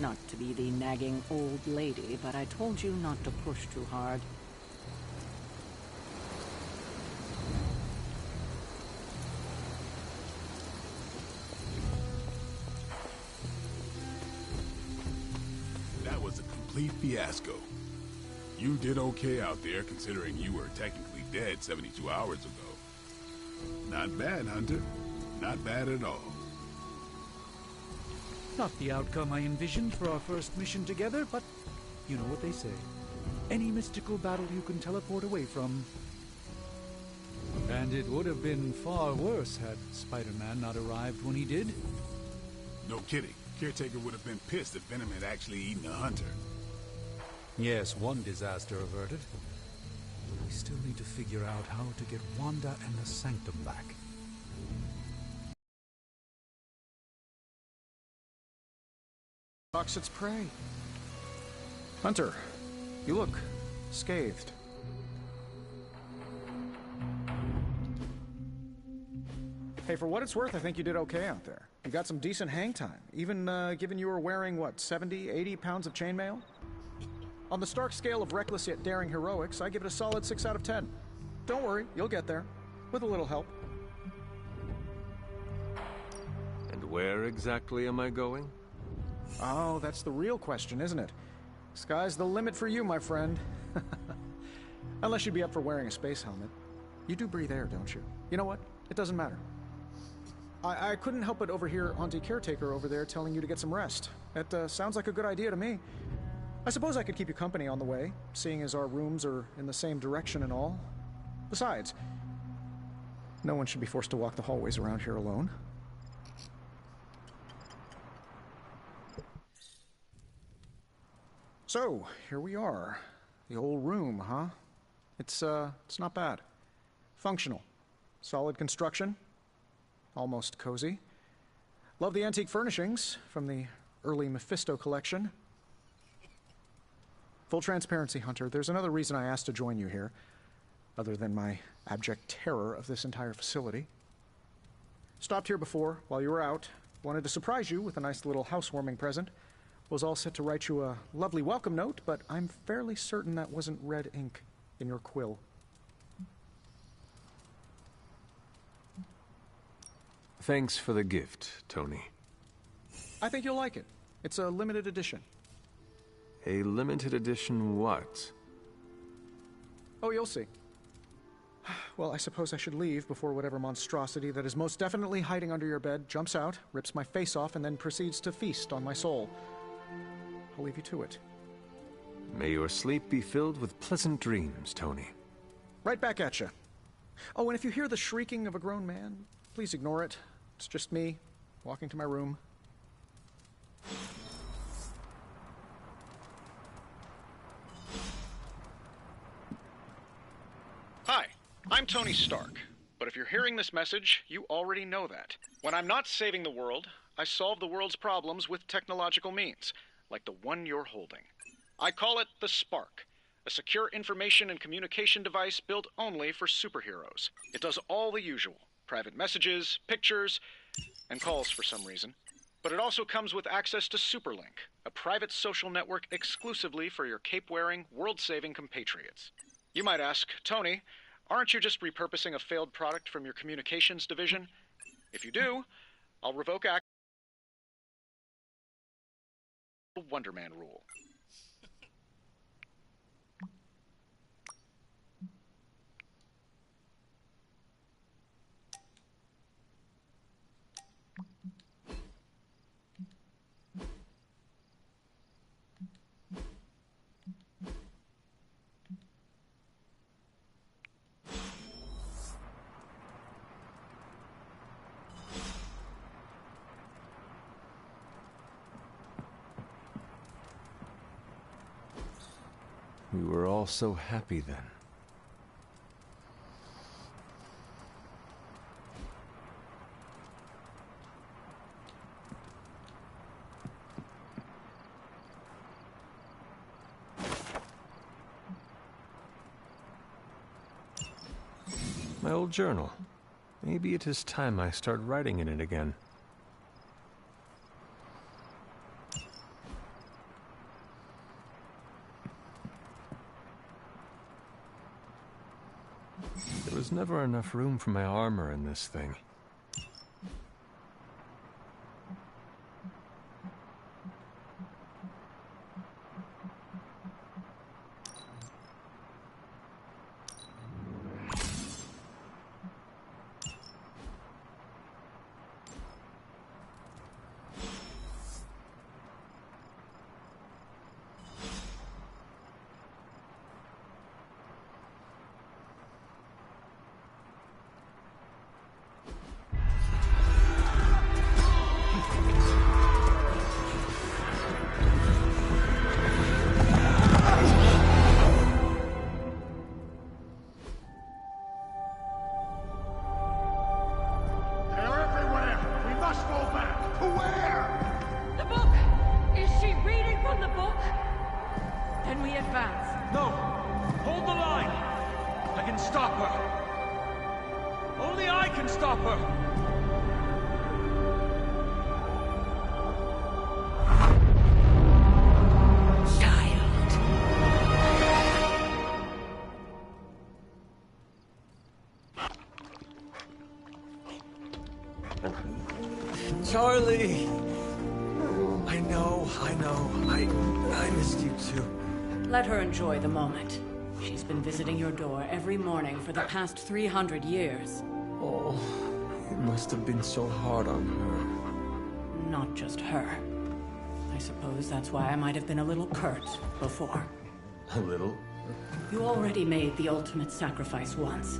Not to be the nagging old lady, but I told you not to push too hard. That was a complete fiasco. You did okay out there, considering you were technically dead 72 hours ago. Not bad, Hunter. Not bad at all. Not the outcome I envisioned for our first mission together, but you know what they say. Any mystical battle you can teleport away from. And it would have been far worse had Spider-Man not arrived when he did. No kidding. Caretaker would have been pissed if Venom had actually eaten a Hunter. Yes, one disaster averted. We still need to figure out how to get Wanda and the Sanctum back. Fox its prey. Hunter, you look scathed. Hey, for what it's worth, I think you did okay out there. You got some decent hang time, even given you were wearing, what, 70, 80 pounds of chainmail? On the Stark scale of reckless yet daring heroics, I give it a solid 6 out of 10. Don't worry, you'll get there. With a little help. And where exactly am I going? Oh, that's the real question, isn't it? Sky's the limit for you, my friend. Unless you'd be up for wearing a space helmet. You do breathe air, don't you? You know what? It doesn't matter. I couldn't help but overhear Auntie Caretaker over there telling you to get some rest. That sounds like a good idea to me. I suppose I could keep you company on the way, seeing as our rooms are in the same direction and all. Besides, no one should be forced to walk the hallways around here alone. So, here we are. The old room, huh? It's not bad. Functional. Solid construction. Almost cozy. Love the antique furnishings from the early Mephisto collection. Full transparency, Hunter, there's another reason I asked to join you here, other than my abject terror of this entire facility. Stopped here before, while you were out. Wanted to surprise you with a nice little housewarming present. Was all set to write you a lovely welcome note, but I'm fairly certain that wasn't red ink in your quill. Thanks for the gift, Tony. I think you'll like it. It's a limited edition. A limited edition what? Oh, you'll see. Well, I suppose I should leave before whatever monstrosity that is most definitely hiding under your bed jumps out, rips my face off, and then proceeds to feast on my soul. I'll leave you to it. May your sleep be filled with pleasant dreams, Tony. Right back at you. Oh, and if you hear the shrieking of a grown man, please ignore it. It's just me, walking to my room. Hi, I'm Tony Stark. But if you're hearing this message, you already know that. When I'm not saving the world, I solve the world's problems with technological means, like the one you're holding. I call it the Spark, a secure information and communication device built only for superheroes. It does all the usual. Private messages, pictures, and calls for some reason. But it also comes with access to Superlink, a private social network exclusively for your cape-wearing, world-saving compatriots. You might ask, Tony, aren't you just repurposing a failed product from your communications division? If you do, I'll revoke access to the Wonder Man rule. We were all so happy then. My old journal. Maybe it is time I start writing in it again. There was never enough room for my armor in this thing. Charlie! I know. I missed you too. Let her enjoy the moment. She's been visiting your door every morning for the past 300 years. Oh, it must have been so hard on her. Not just her. I suppose that's why I might have been a little curt before. A little? You already made the ultimate sacrifice once.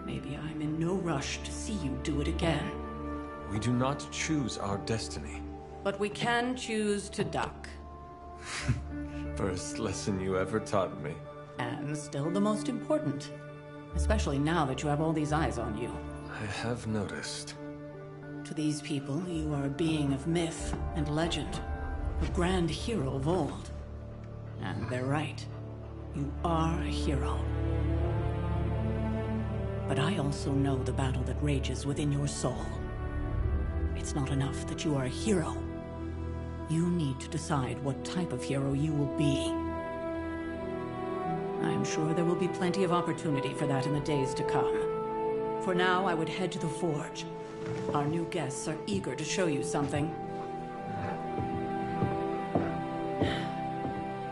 Maybe I'm in no rush to see you do it again. We do not choose our destiny. But we can choose to duck. First lesson you ever taught me. And still the most important. Especially now that you have all these eyes on you. I have noticed. To these people, you are a being of myth and legend. A grand hero of old. And they're right. You are a hero. But I also know the battle that rages within your soul. It's not enough that you are a hero. You need to decide what type of hero you will be. I'm sure there will be plenty of opportunity for that in the days to come. For now, I would head to the Forge. Our new guests are eager to show you something.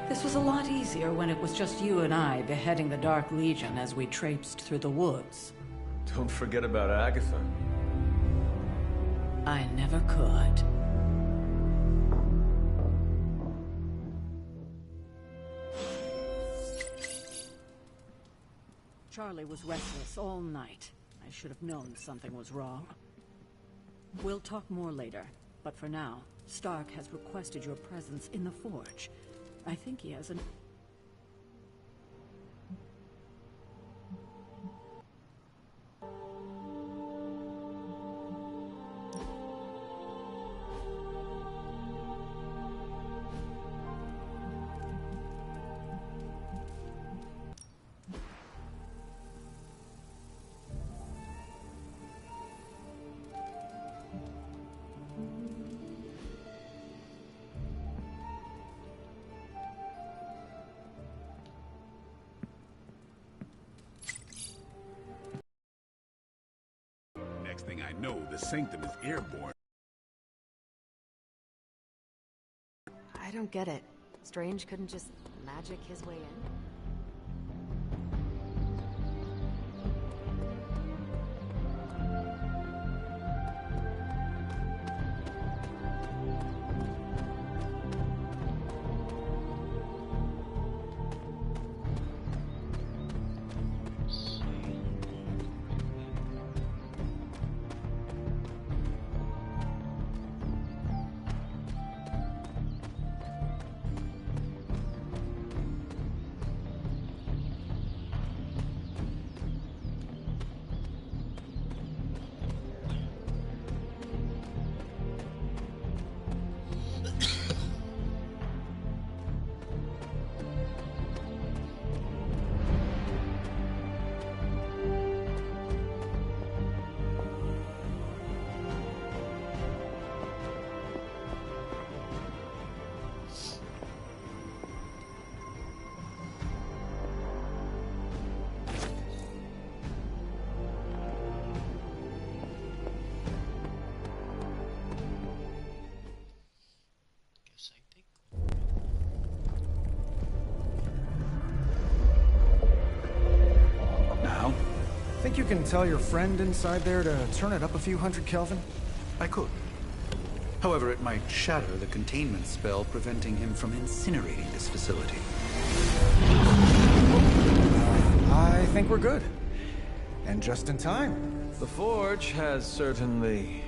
This was a lot easier when it was just you and I beheading the Dark Legion as we traipsed through the woods. Don't forget about Agatha. I never could. Charlie was restless all night. I should have known something was wrong. We'll talk more later, but for now, Stark has requested your presence in the Forge. I think he has an... Next thing I know, the Sanctum is airborne. I don't get it. Strange couldn't just magic his way in? think you can tell your friend inside there to turn it up a few hundred Kelvin? I could. However, it might shatter the containment spell preventing him from incinerating this facility. I think we're good. And just in time. The Forge has certainly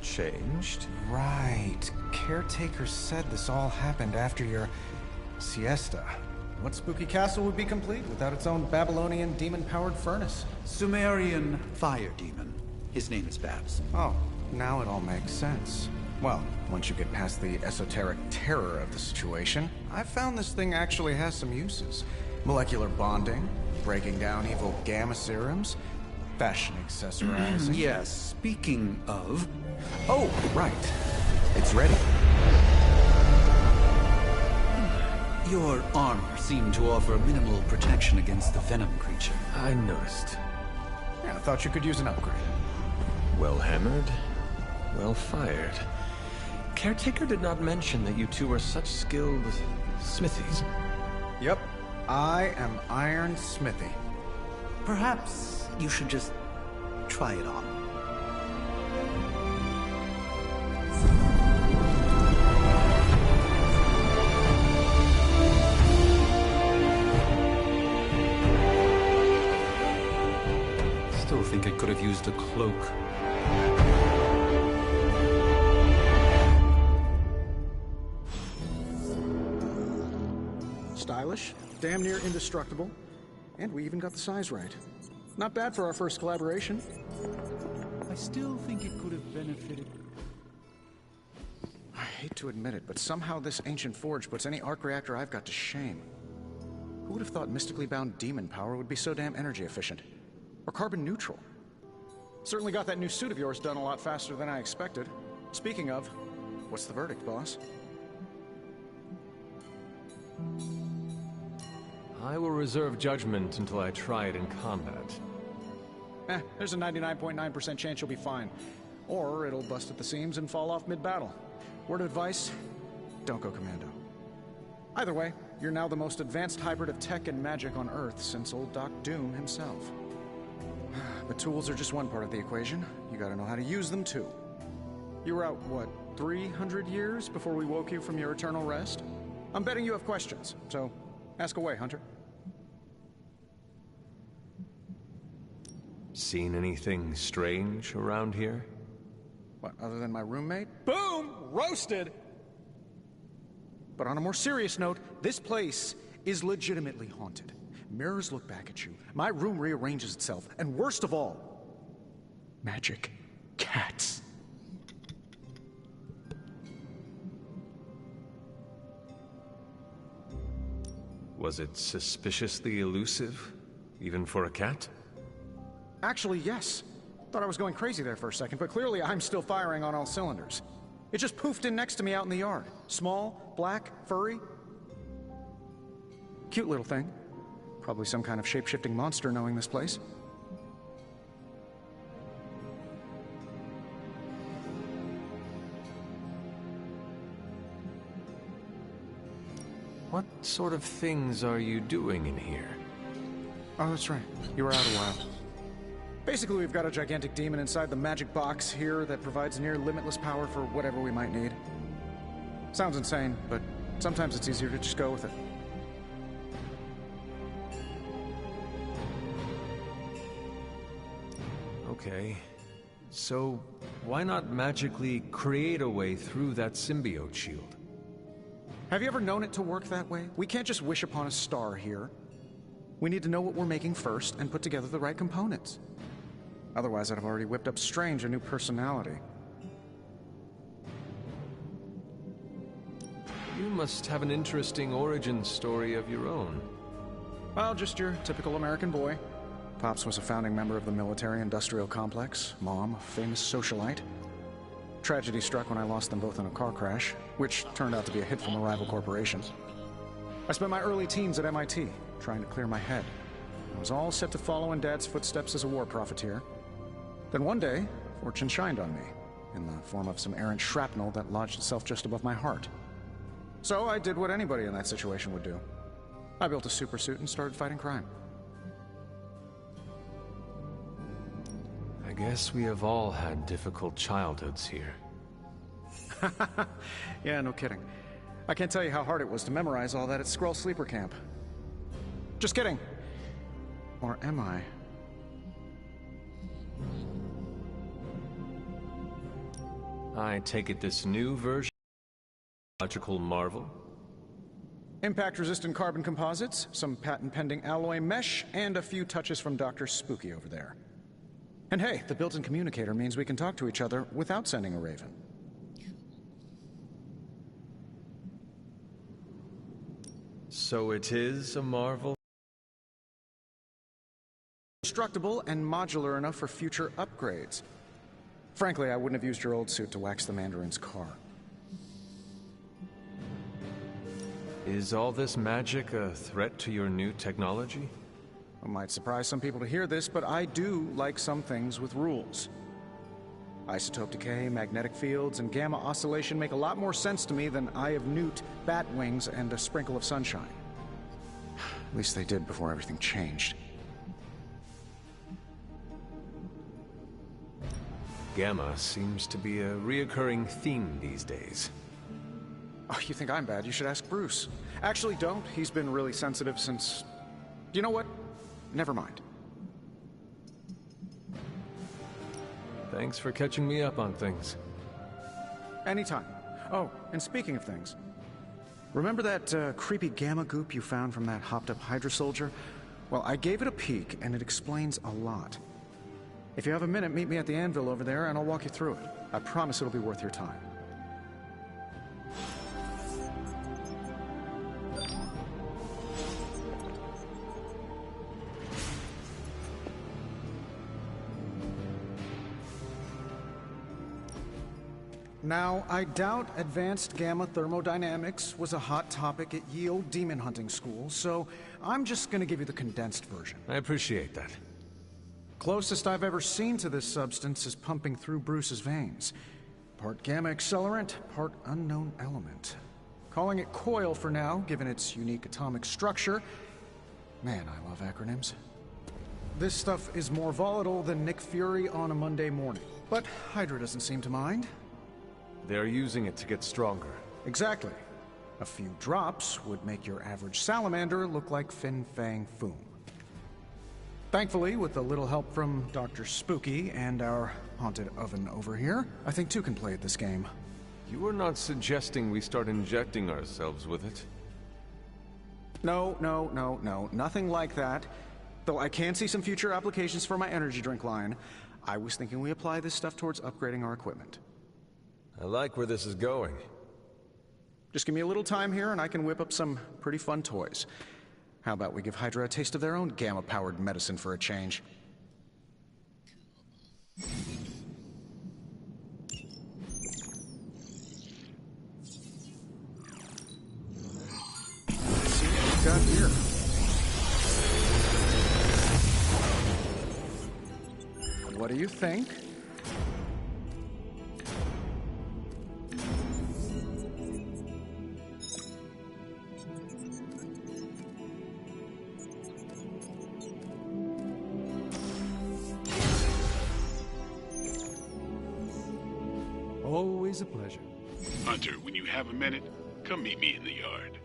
changed. Right. Caretaker said this all happened after your siesta. What spooky castle would be complete without its own Babylonian demon-powered furnace? Sumerian fire demon. His name is Babs. Oh, now it all makes sense. Well, once you get past the esoteric terror of the situation, I've found this thing actually has some uses. Molecular bonding, breaking down evil gamma serums, fashion accessorizing. Yes, speaking of... Oh, right. It's ready. Your armor seemed to offer minimal protection against the venom creature. I noticed. Yeah, I thought you could use an upgrade. Well hammered, well fired. Caretaker did not mention that you two are such skilled smithies. Yep, I am Iron Smithy. Perhaps you should just try it on. Still think it could have used a cloak. Stylish, damn near indestructible, and we even got the size right. Not bad for our first collaboration. I still think it could have benefited. I hate to admit it, but somehow this ancient forge puts any arc reactor I've got to shame. Who would have thought mystically bound demon power would be so damn energy efficient? Or carbon neutral? Certainly got that new suit of yours done a lot faster than I expected. Speaking of, what's the verdict, boss? I will reserve judgment until I try it in combat. There's a 99.9% chance you'll be fine. Or it'll bust at the seams and fall off mid-battle. Word of advice, don't go commando. Either way, you're now the most advanced hybrid of tech and magic on Earth since old Doc Doom himself. But tools are just one part of the equation. You gotta know how to use them too. You were out, what, 300 years before we woke you from your eternal rest? I'm betting you have questions, so ask away, Hunter. Seen anything strange around here? What, other than my roommate? Boom! Roasted! But on a more serious note, this place is legitimately haunted. Mirrors look back at you, my room rearranges itself, and worst of all, magic cats. Was it suspiciously elusive, even for a cat? Actually, yes. Thought I was going crazy there for a second, but clearly I'm still firing on all cylinders. It just poofed in next to me out in the yard. Small, black, furry. Cute little thing. Probably some kind of shape-shifting monster knowing this place. What sort of things are you doing in here? Oh, that's right. You were out a while. Basically, we've got a gigantic demon inside the magic box here that provides near limitless power for whatever we might need. Sounds insane, but sometimes it's easier to just go with it. Okay. So, why not magically create a way through that symbiote shield? Have you ever known it to work that way? We can't just wish upon a star here. We need to know what we're making first and put together the right components. Otherwise, I'd have already whipped up Strange a new personality. You must have an interesting origin story of your own. Well, just your typical American boy. Pops was a founding member of the military-industrial complex. Mom, a famous socialite. Tragedy struck when I lost them both in a car crash, which turned out to be a hit from a rival corporation. I spent my early teens at MIT, trying to clear my head. I was all set to follow in Dad's footsteps as a war profiteer. Then one day, fortune shined on me, in the form of some errant shrapnel that lodged itself just above my heart. So I did what anybody in that situation would do. I built a supersuit and started fighting crime. guess we have all had difficult childhoods here. Yeah, no kidding. I can't tell you how hard it was to memorize all that at Skrull Sleeper Camp. Just kidding. Or am I? I take it this new version of Logical Marvel? Impact-resistant carbon composites, some patent-pending alloy mesh, and a few touches from Dr. Spooky over there. And hey, the built-in communicator means we can talk to each other without sending a raven. So it is a Marvel? Constructible and modular enough for future upgrades. Frankly, I wouldn't have used your old suit to wax the Mandarin's car. Is all this magic a threat to your new technology? It might surprise some people to hear this, but I do like some things with rules. Isotope decay, magnetic fields, and gamma oscillation make a lot more sense to me than Eye of Newt, bat wings, and a sprinkle of sunshine. At least they did before everything changed. Gamma seems to be a reoccurring theme these days. Oh, you think I'm bad? You should ask Bruce. Actually, don't. He's been really sensitive since... You know what? Never mind. Thanks for catching me up on things. Anytime. Oh, and speaking of things, remember that creepy gamma goop you found from that hopped-up Hydra soldier? Well, I gave it a peek, and it explains a lot. If you have a minute, meet me at the anvil over there, and I'll walk you through it. I promise it'll be worth your time. Now, I doubt advanced gamma thermodynamics was a hot topic at Ye Olde Demon Hunting School, so I'm just gonna give you the condensed version. I appreciate that. Closest I've ever seen to this substance is pumping through Bruce's veins. Part gamma accelerant, part unknown element. Calling it Coil for now, given its unique atomic structure. Man, I love acronyms. This stuff is more volatile than Nick Fury on a Monday morning. But Hydra doesn't seem to mind. They're using it to get stronger. Exactly. A few drops would make your average salamander look like Fin Fang Foom. Thankfully, with a little help from Dr. Spooky and our haunted oven over here, I think two can play at this game. You are not suggesting we start injecting ourselves with it? No, nothing like that. Though I can see some future applications for my energy drink line. I was thinking we apply this stuff towards upgrading our equipment. I like where this is going. Just give me a little time here and I can whip up some pretty fun toys. How about we give Hydra a taste of their own gamma-powered medicine for a change? Let's see what we've got here. What do you think? Always a pleasure. Hunter, when you have a minute, come meet me in the yard.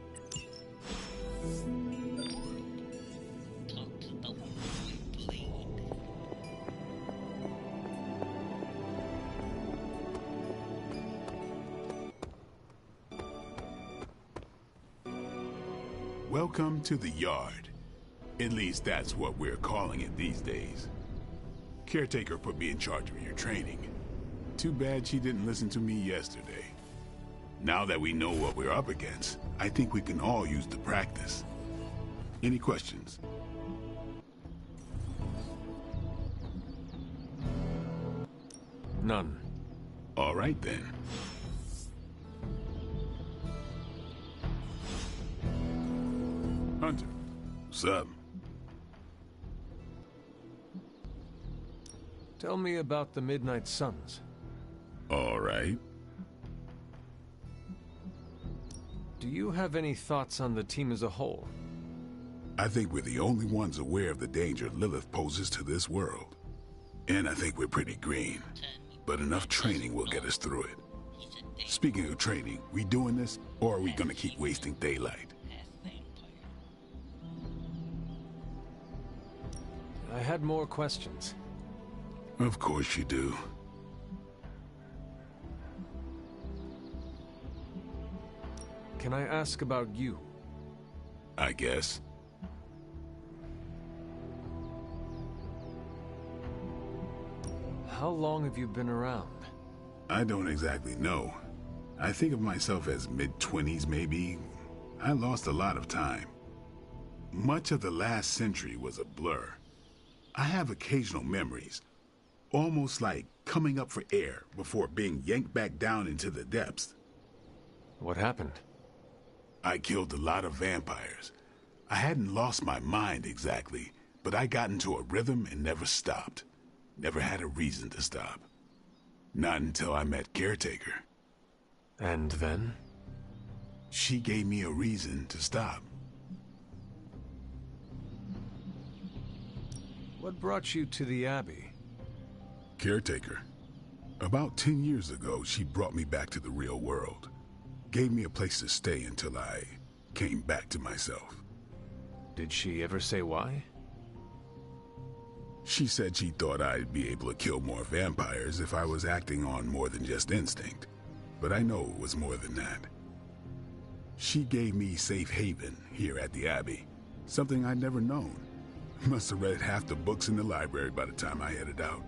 Welcome to the yard. At least that's what we're calling it these days. Caretaker put me in charge of your training. Too bad she didn't listen to me yesterday. Now that we know what we're up against, I think we can all use the practice. Any questions? None. All right then. Hunter, what's up? Tell me about the Midnight Suns. All right. Do you have any thoughts on the team as a whole? I think we're the only ones aware of the danger Lilith poses to this world. And I think we're pretty green. But enough training will get us through it. Speaking of training, we doing this, or are we gonna keep wasting daylight? I had more questions. Of course you do. Can I ask about you? I guess. How long have you been around? I don't exactly know. I think of myself as mid-20s, maybe. I lost a lot of time. Much of the last century was a blur. I have occasional memories, almost like coming up for air before being yanked back down into the depths. What happened? I killed a lot of vampires. I hadn't lost my mind exactly, but I got into a rhythm and never stopped. Never had a reason to stop. Not until I met Caretaker. And then? She gave me a reason to stop. What brought you to the Abbey? Caretaker. About 10 years ago, she brought me back to the real world. Gave me a place to stay until I came back to myself. Did she ever say why? She said she thought I'd be able to kill more vampires if I was acting on more than just instinct. But I know it was more than that. She gave me safe haven here at the Abbey. Something I'd never known. Must have read half the books in the library by the time I headed out.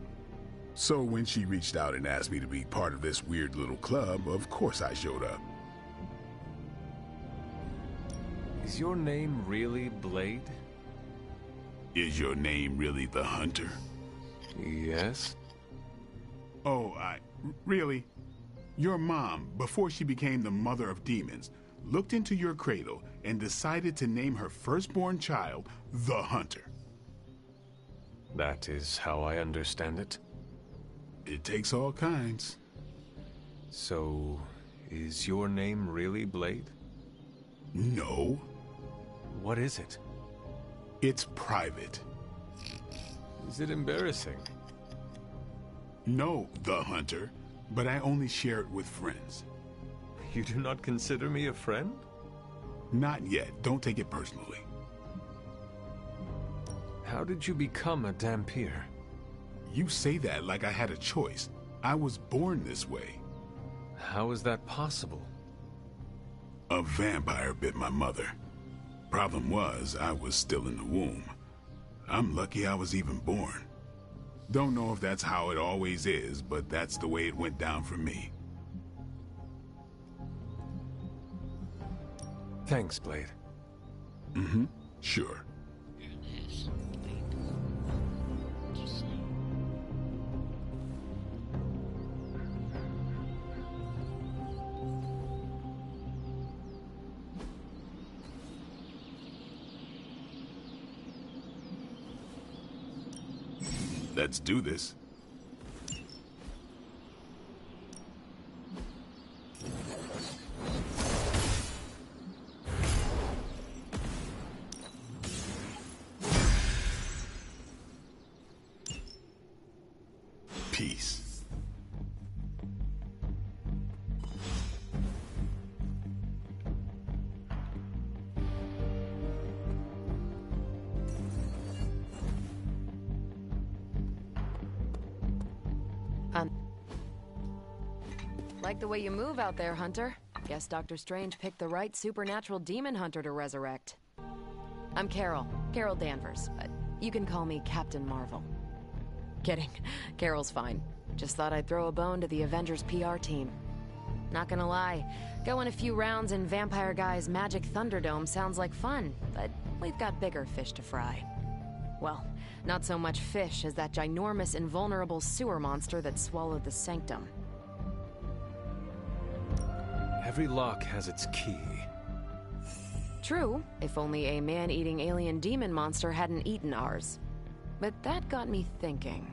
So when she reached out and asked me to be part of this weird little club, of course I showed up. Is your name really Blade? Is your name really the Hunter? Yes. Oh, really? Your mom, before she became the mother of demons, looked into your cradle and decided to name her firstborn child the Hunter. That is how I understand it. It takes all kinds. So, is your name really Blade? No. What is it? It's private. Is it embarrassing? No, the Hunter, but I only share it with friends. You do not consider me a friend? Not yet. Don't take it personally. How did you become a Dhampir? You say that like I had a choice. I was born this way. How is that possible? A vampire bit my mother. Problem was, I was still in the womb. I'm lucky I was even born. Don't know if that's how it always is, but that's the way it went down for me. Thanks, Blade. Mm-hmm. Sure. Let's do this. Peace. Like the way you move out there, Hunter. Guess Dr. Strange picked the right supernatural demon hunter to resurrect. I'm Carol Danvers, but you can call me Captain Marvel. Kidding, Carol's fine. Just thought I'd throw a bone to the Avengers PR team. Not gonna lie, going a few rounds in Vampire Guy's Magic Thunderdome sounds like fun, but we've got bigger fish to fry. Well, not so much fish as that ginormous invulnerable sewer monster that swallowed the Sanctum. Every lock has its key. True, if only a man-eating alien demon monster hadn't eaten ours. But that got me thinking.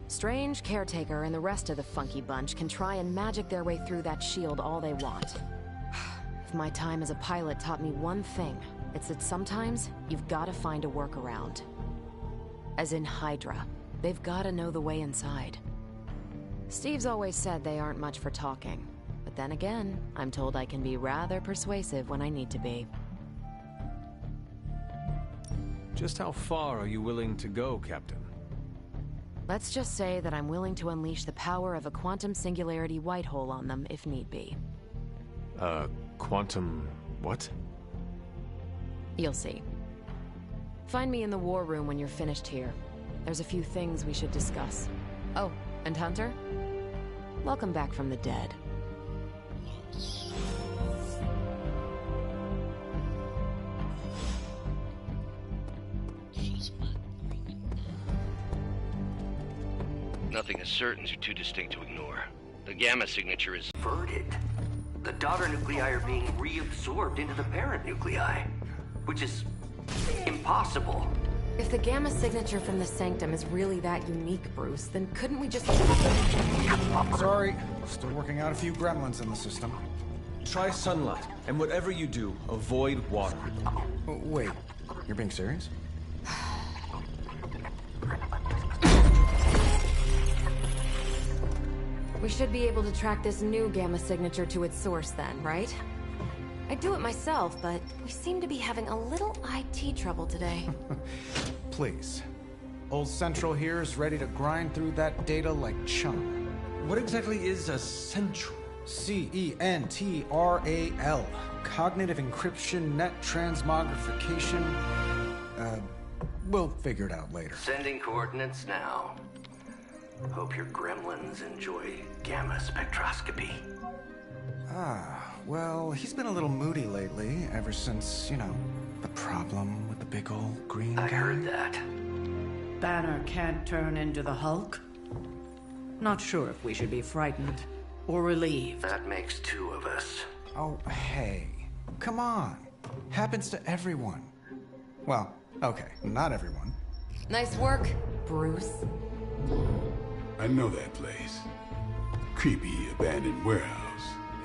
Strange, Caretaker, and the rest of the funky bunch can try and magic their way through that shield all they want. If my time as a pilot taught me one thing, it's that sometimes you've got to find a workaround. As in Hydra. They've gotta know the way inside. Steve's always said they aren't much for talking. But then again, I'm told I can be rather persuasive when I need to be. Just how far are you willing to go, Captain? Let's just say that I'm willing to unleash the power of a quantum singularity white hole on them if need be. Quantum... what? You'll see. Find me in the war room when you're finished here. There's a few things we should discuss. Oh, and Hunter? Welcome back from the dead. Nothing is certain are too distinct to ignore. The gamma signature is inverted. The daughter nuclei are being reabsorbed into the parent nuclei, which is impossible. If the gamma signature from the Sanctum is really that unique, Bruce, then couldn't we just... Sorry, still working out a few gremlins in the system. Try sunlight, and whatever you do, avoid water. Wait, you're being serious? We should be able to track this new gamma signature to its source then, right? I'd do it myself, but we seem to be having a little IT trouble today. Please. Old Central here is ready to grind through that data like chum. What exactly is a central? CENTRAL. Cognitive Encryption Net Transmogrification. We'll figure it out later. Sending coordinates now. Hope your gremlins enjoy gamma spectroscopy. Well, he's been a little moody lately, ever since, you know, the problem with the big old green guy. I heard that. Banner can't turn into the Hulk? Not sure if we should be frightened or relieved. That makes two of us. Oh, hey. Come on. Happens to everyone. Well, okay, not everyone. Nice work, Bruce. I know that place. Creepy abandoned warehouse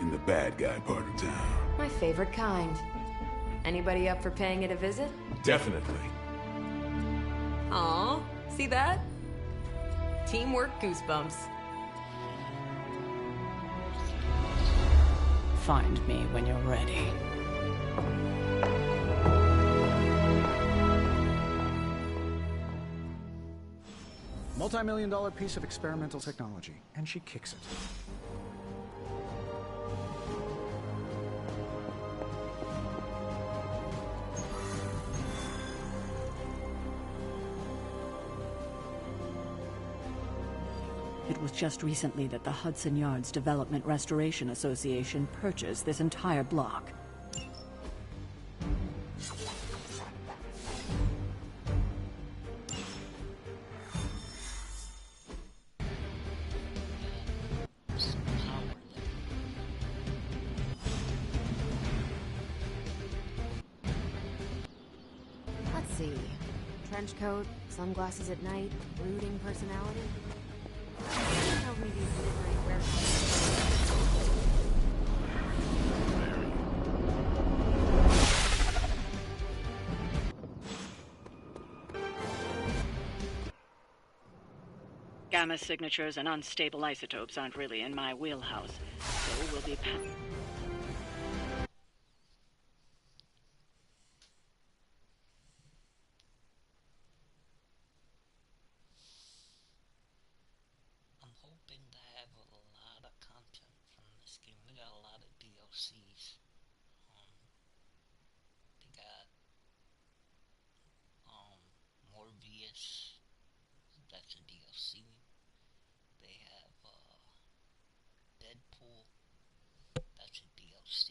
in the bad guy part of town. My favorite kind. Anybody up for paying it a visit? Definitely. Aw, see that? Teamwork goosebumps. Find me when you're ready. Multi-million-dollar piece of experimental technology, and she kicks it. It was just recently that the Hudson Yards Development Restoration Association purchased this entire block. Let's see. Trench coat, sunglasses at night, brooding personality. Tells me these delivery warehouses. Gamma signatures and unstable isotopes aren't really in my wheelhouse, so we'll be... I'm hoping to have a lot of content from this game. We got a lot of DLCs. They got Morbius. That's a DLC. They have Deadpool. That's a DLC.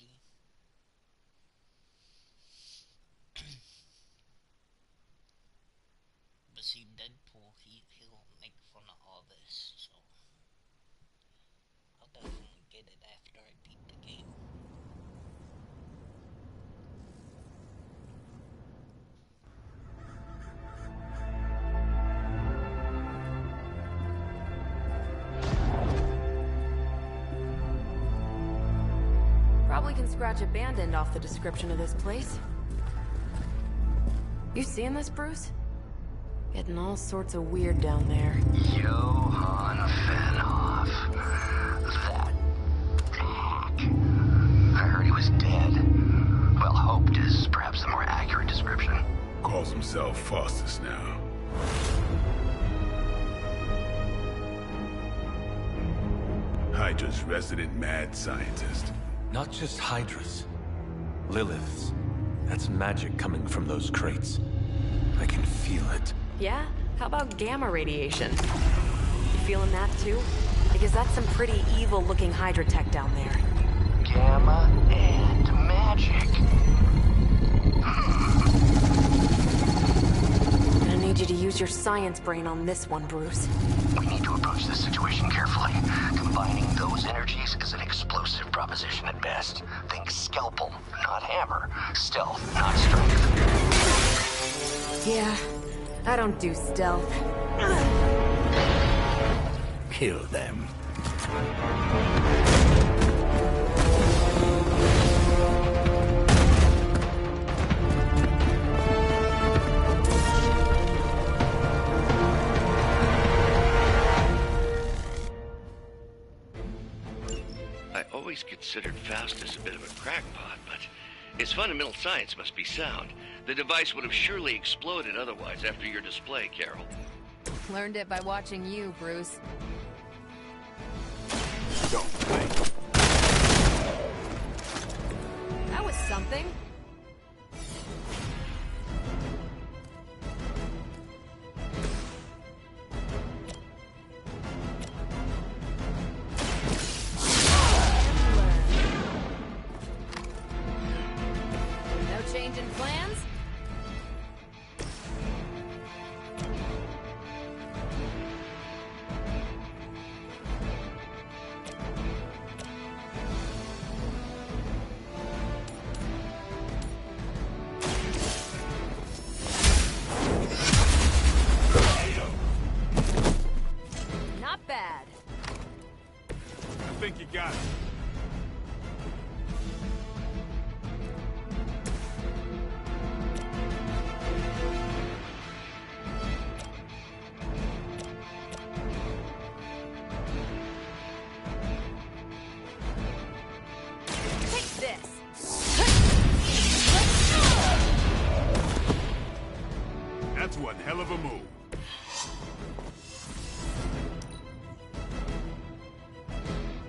But see, Deadpool, he'll make fun of all this, so I'll definitely get it after I beat the game. Probably can scratch abandoned off the description of this place. You seeing this, Bruce? Getting all sorts of weird down there. Johann Fenhoff. That hack. I heard he was dead. Well, hoped is perhaps the more accurate description. Calls himself Faustus now. Hydra's resident mad scientist. Not just Hydra's. Lilith's. That's magic coming from those crates. I can feel it. Yeah? How about gamma radiation? You feeling that too? Because that's some pretty evil-looking Hydra tech down there. Gamma and magic. Gonna need you to use your science brain on this one, Bruce. We need to approach this situation carefully. Combining those energies is an explosive proposition at best. Think scalpel, not hammer. Stealth, not strength. Yeah, I don't do stealth. Kill them. I always considered Faustus a bit of a crackpot, but his fundamental science must be sound. The device would have surely exploded otherwise after your display, Carol. Learned it by watching you, Bruce. Don't blink. That was something. No change in plans? Not bad. I think you got it. Take this. That's one hell of a move.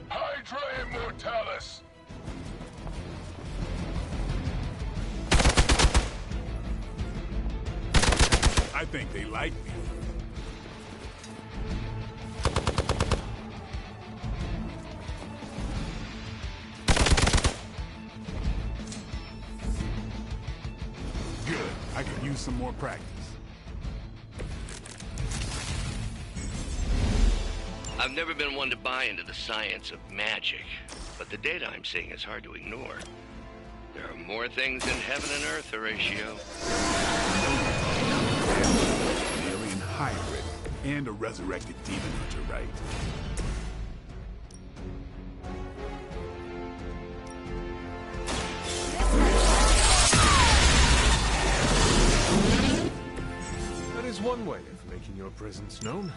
Hydra Immortalis! I think they like me. Good. I could use some more practice. I've never been one to buy into the science of magic, but the data I'm seeing is hard to ignore. There are more things in heaven and earth, Horatio. An alien hybrid and a resurrected demon hunter, right? That is one way of making your presence known.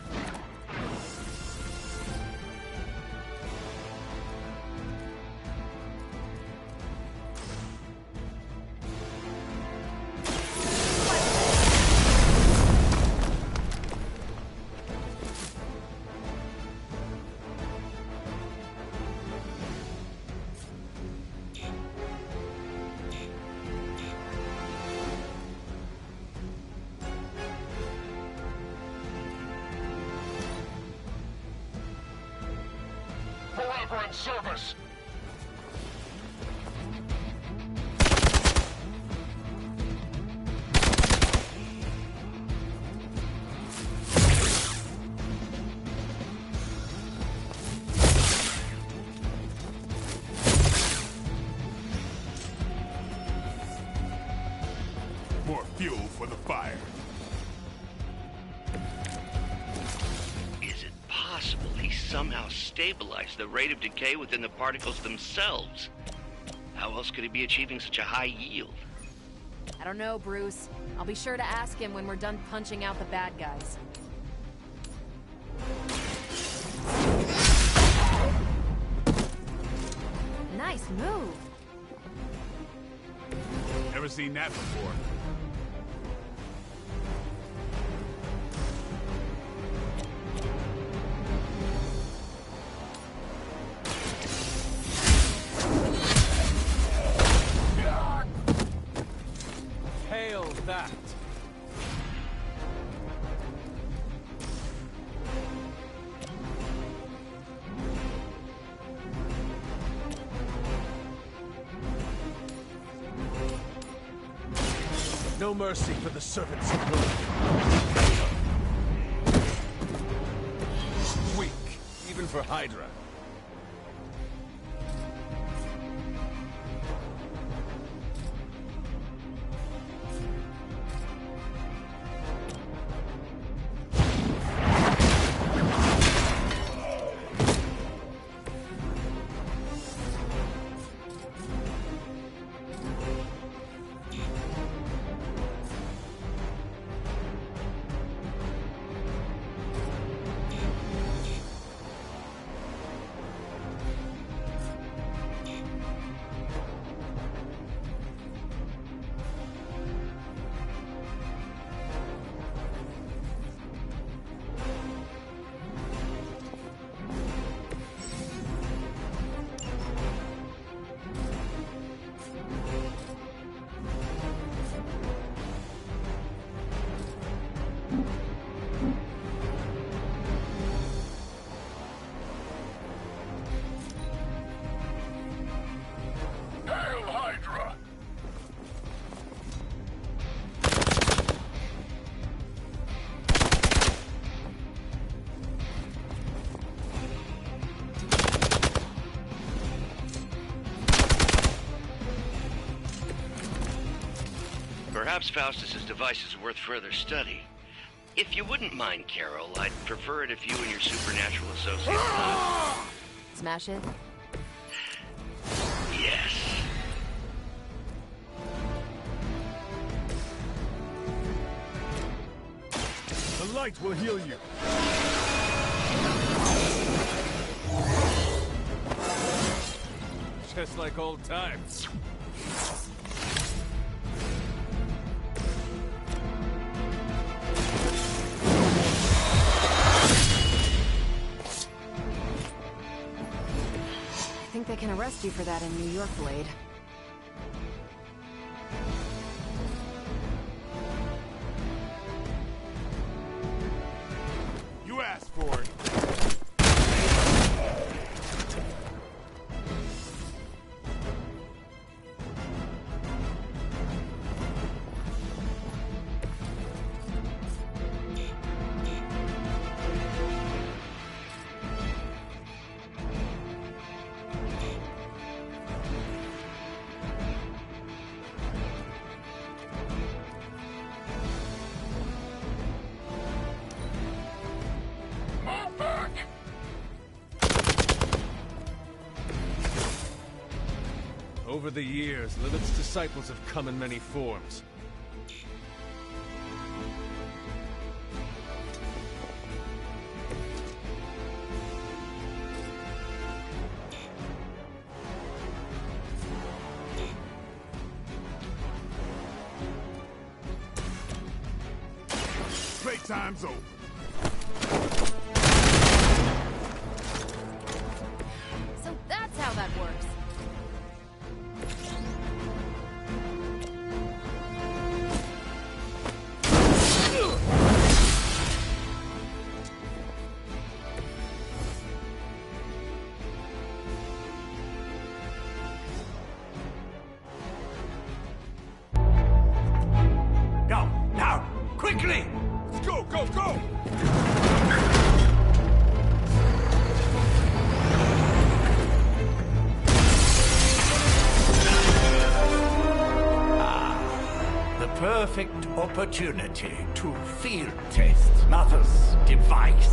Forever in service! More fuel for the fire. Is it possible he somehow stabilized the rate of decay within the particles themselves? How else could he be achieving such a high yield? I don't know, Bruce. I'll be sure to ask him when we're done punching out the bad guys. Nice move. Never seen that before. Hail that! No mercy for the servants of Earth. Weak, even for Hydra. Perhaps Faustus's device is worth further study. If you wouldn't mind, Carol, I'd prefer it if you and your supernatural associates... Smash it? Yes. The light will heal you. Just like old times. I think they can arrest you for that in New York, Blade. You asked for it. Over the years, Lilith's disciples have come in many forms. Playtime's over. So that's how that works. Now! Quickly! Let's go, go, go! The perfect opportunity to field test Mother's device.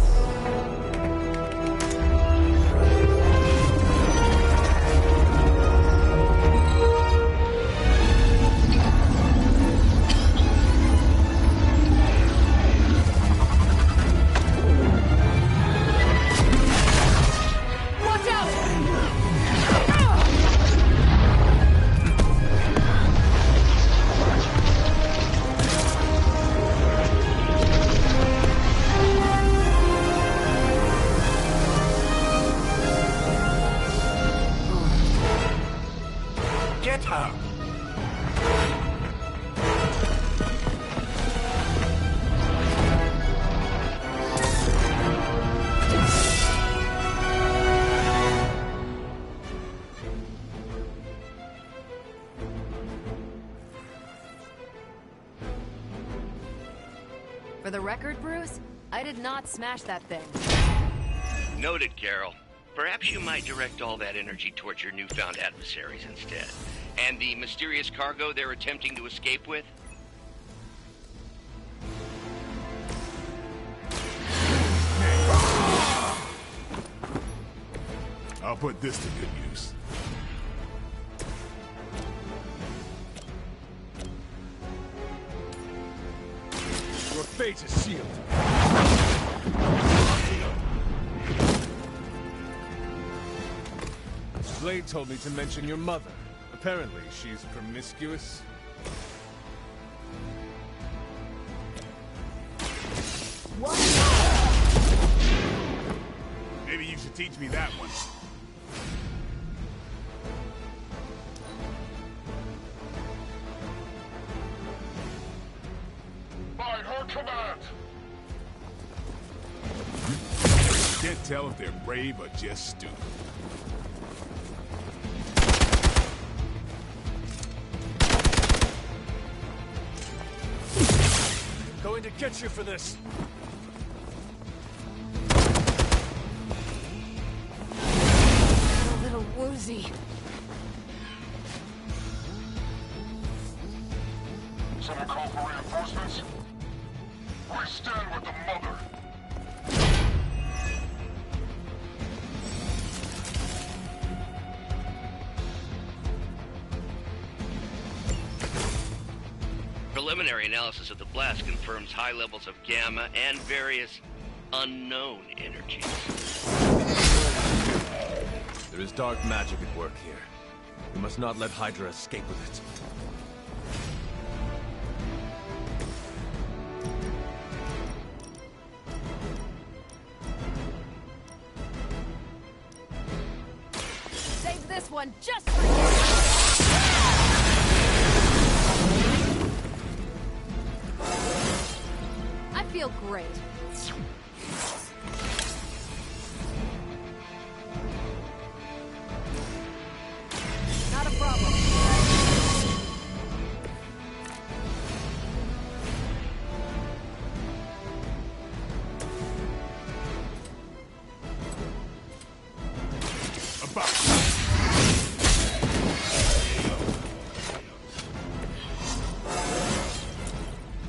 For the record, Bruce, I did not smash that thing. Noted, Carol. Perhaps you might direct all that energy towards your newfound adversaries instead. And the mysterious cargo they're attempting to escape with? I'll put this to good use. Your fate is sealed. Blade told me to mention your mother. Apparently, she's promiscuous. What? Maybe you should teach me that one. By her command! Can't tell if they're brave or just stupid. I'm going to get you for this. A little woozy. Someone call for reinforcements? We stand with the mother. Preliminary analysis of the blast confirms high levels of gamma and various unknown energies. There is dark magic at work here. We must not let Hydra escape with it. Save this one just for you! I feel great. Not a problem.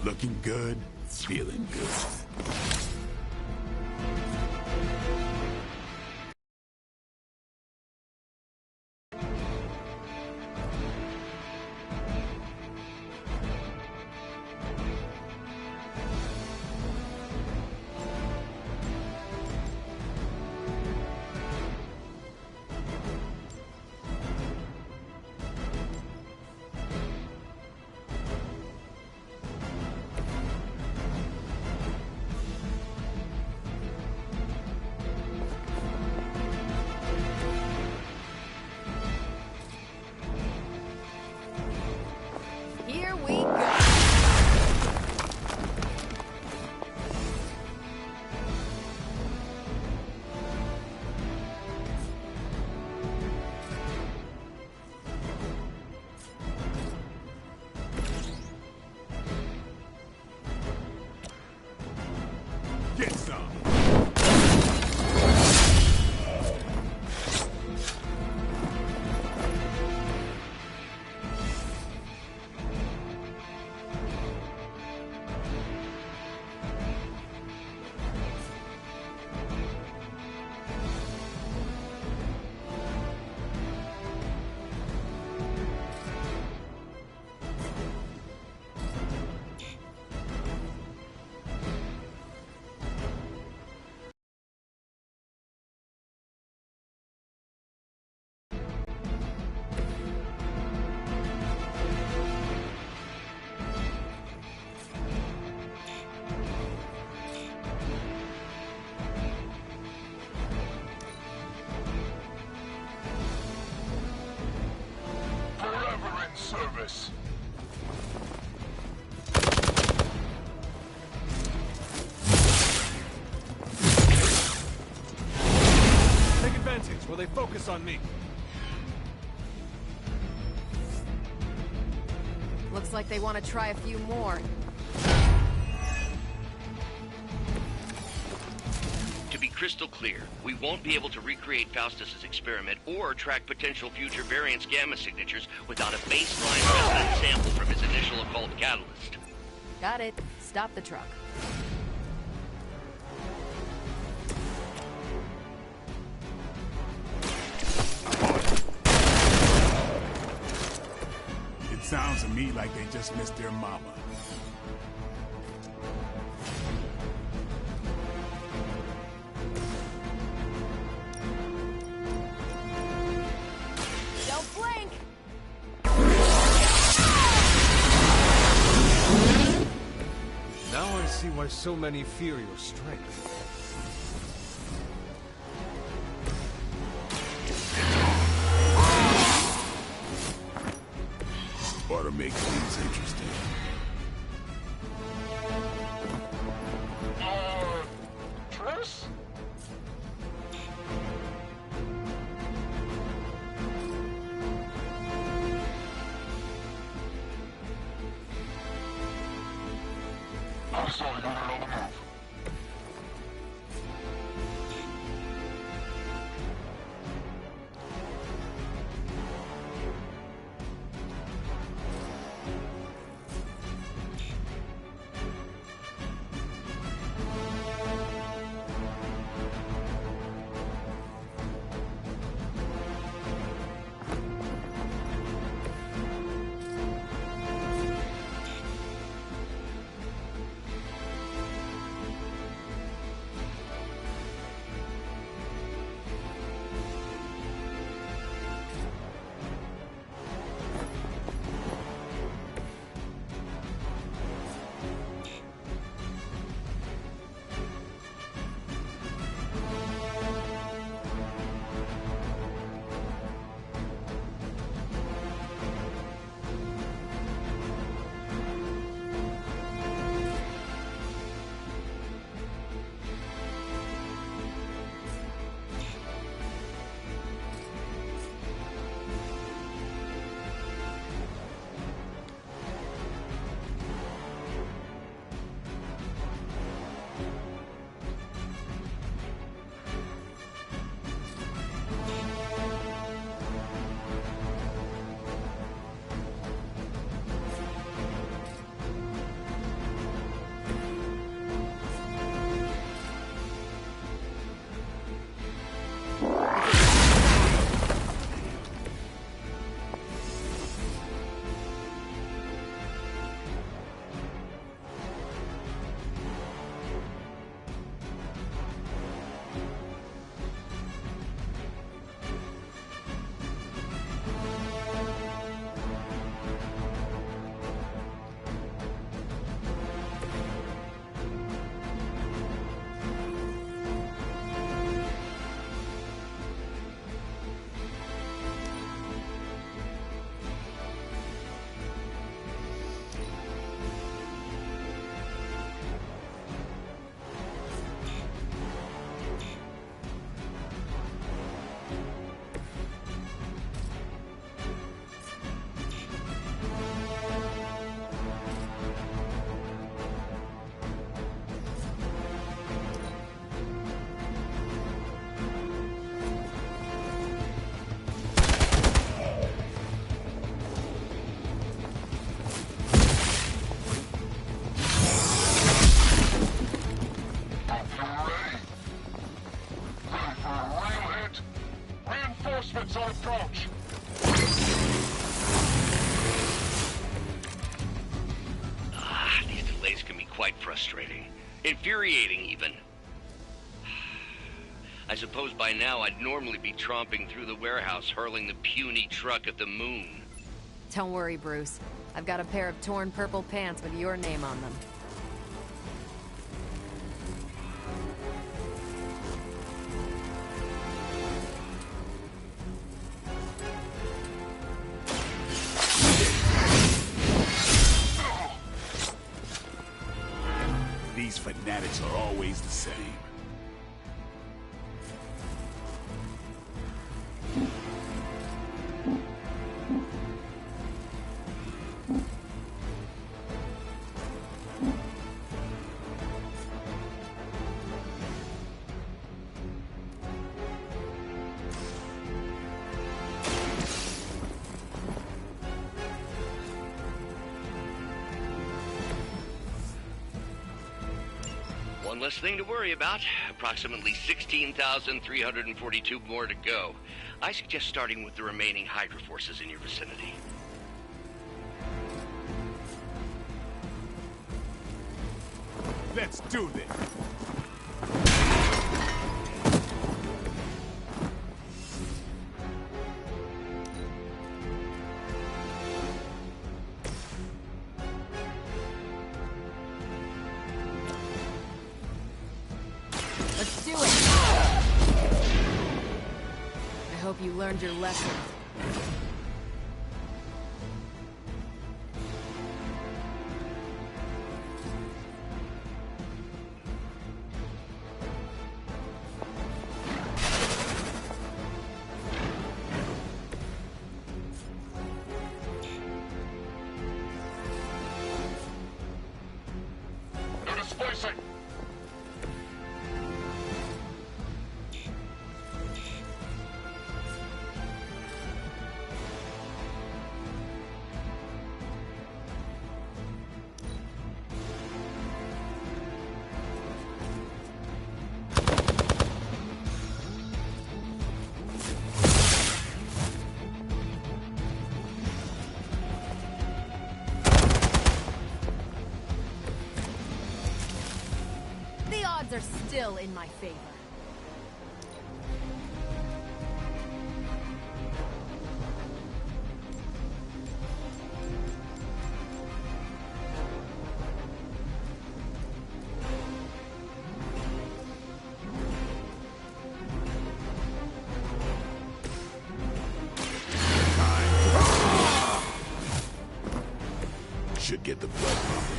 Looking good, feeling good. Here we go. Get some. Forever in service. Take advantage while they focus on me. Looks like they want to try a few more. crystal clear. We won't be able to recreate Faustus's experiment or track potential future variance gamma signatures without a baseline resonance sample from his initial occult catalyst. Got it. Stop the truck. It sounds to me like they just missed their mama. Don't blink! Now I see why so many fear your strength. Ought to make things interesting. Triss? I'm sorry, you don't know the move. Reinforcements on approach. These delays can be quite frustrating. Infuriating, even. I suppose by now I'd normally be tromping through the warehouse hurling the puny truck at the moon. Don't worry, Bruce. I've got a pair of torn purple pants with your name on them. These fanatics are always the same. One less thing to worry about. Approximately 16,342 more to go. I suggest starting with the remaining Hydra forces in your vicinity. Let's do this. Let's do it! I hope you learned your lesson. They're displacing! The odds are still in my favor. Should get the blood pumping.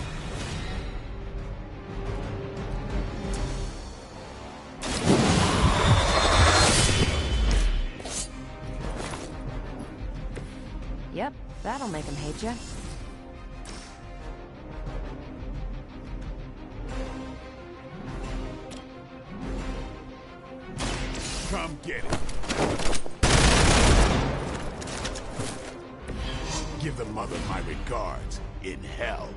Yep, that'll make him hate you. Come get it. Give the mother my regards in hell.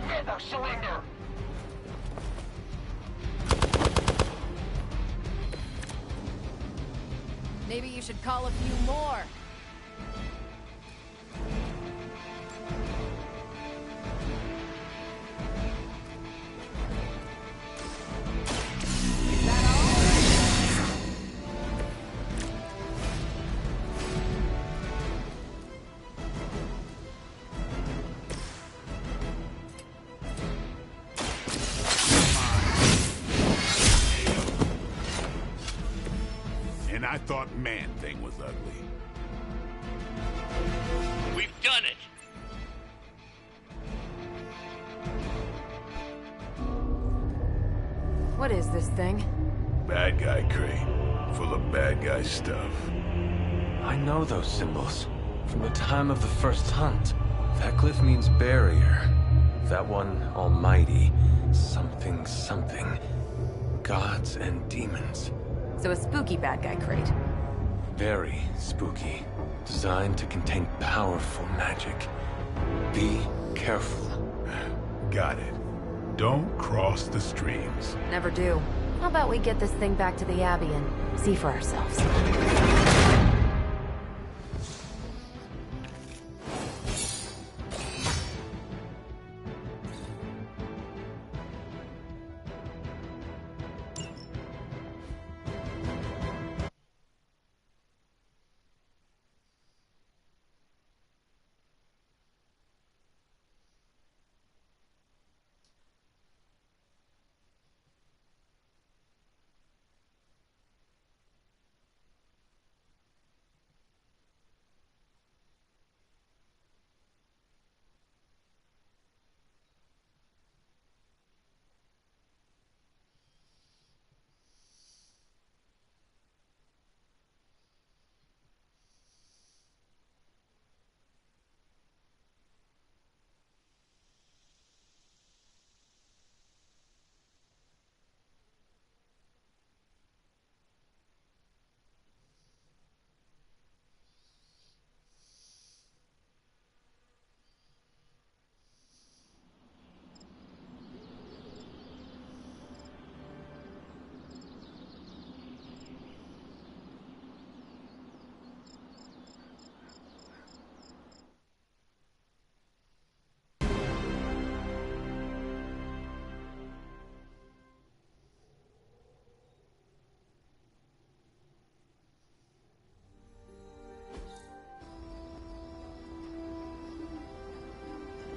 Never surrender! Maybe you should call a few more. And I thought Man-Thing was ugly. We've done it! What is this thing? Bad guy crate. Full of bad guy stuff. I know those symbols. From the time of the first hunt. That glyph means barrier. That one, almighty. Something, something. gods and demons. So a spooky bad guy crate. Very spooky. Designed to contain powerful magic. Be careful. Got it. Don't cross the streams. Never do. How about we get this thing back to the Abbey and see for ourselves?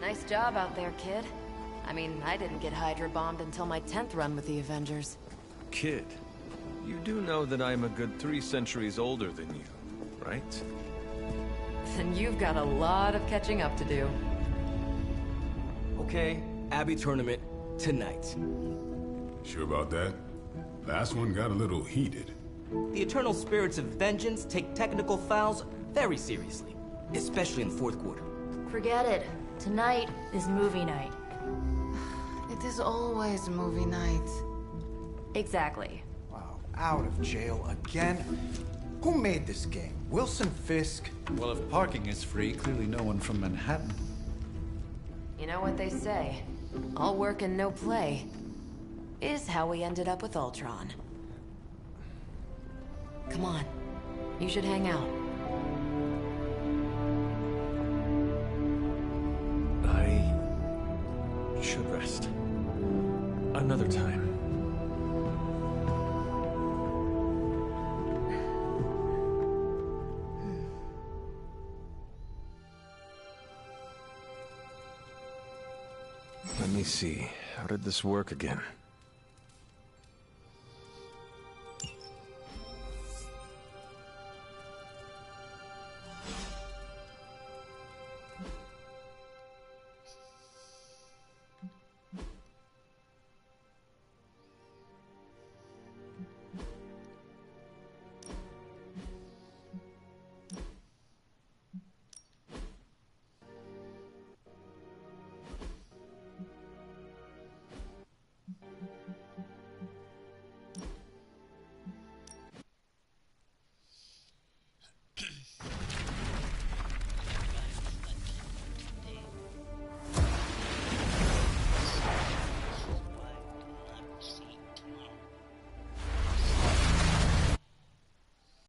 Nice job out there, kid. I mean, I didn't get Hydra bombed until my 10th run with the Avengers. Kid, you do know that I'm a good 3 centuries older than you, right? Then you've got a lot of catching up to do. Okay, Abbey tournament tonight. Sure about that? Last one got a little heated. The Eternal Spirits of Vengeance take technical fouls very seriously, especially in the 4th quarter. Forget it. Tonight is movie night. It is always movie night. Exactly. Wow, out of jail again? Who made this game? Wilson Fisk? Well, if parking is free, clearly no one from Manhattan. You know what they say? All work and no play is how we ended up with Ultron. Come on. You should hang out. I should rest. Another time. Let me see. How did this work again?